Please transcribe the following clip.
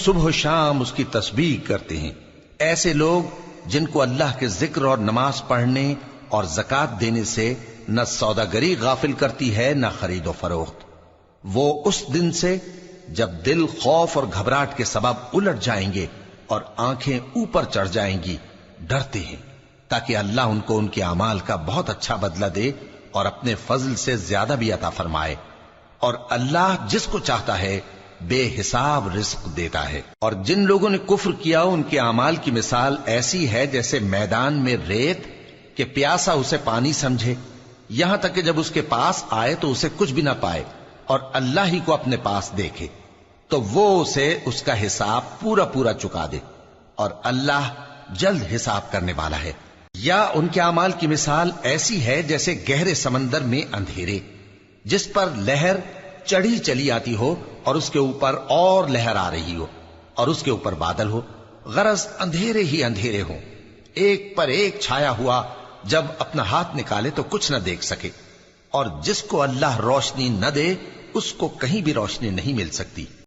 صبح و شام اس کی تسبیح کرتے ہیں۔ ایسے لوگ جن کو اللہ کے ذکر اور نماز پڑھنے اور زکوٰۃ دینے سے نہ سوداگری غافل کرتی ہے نہ خرید و فروخت، وہ اس دن سے جب دل خوف اور گھبراہٹ کے سبب الٹ جائیں گے اور آنکھیں اوپر چڑھ جائیں گی ڈرتے ہیں، تاکہ اللہ ان کو ان کے اعمال کا بہت اچھا بدلہ دے اور اپنے فضل سے زیادہ بھی عطا فرمائے۔ اور اللہ جس کو چاہتا ہے بے حساب رزق دیتا ہے۔ اور جن لوگوں نے کفر کیا ان کے اعمال کی مثال ایسی ہے جیسے میدان میں ریت کہ پیاسا اسے پانی سمجھے، یہاں تک کہ جب اس کے پاس آئے تو اسے کچھ بھی نہ پائے اور اللہ ہی کو اپنے پاس دیکھے تو وہ اسے اس کا حساب پورا پورا چکا دے، اور اللہ جلد حساب کرنے والا ہے۔ یا ان کے اعمال کی مثال ایسی ہے جیسے گہرے سمندر میں اندھیرے جس پر لہر چڑھی چلی آتی ہو اور اس کے اوپر اور لہر آ رہی ہو اور اس کے اوپر بادل ہو، غرض اندھیرے ہی اندھیرے ہوں، ایک پر ایک چھایا ہوا، جب اپنا ہاتھ نکالے تو کچھ نہ دیکھ سکے۔ اور جس کو اللہ روشنی نہ دے اس کو کہیں بھی روشنی نہیں مل سکتی۔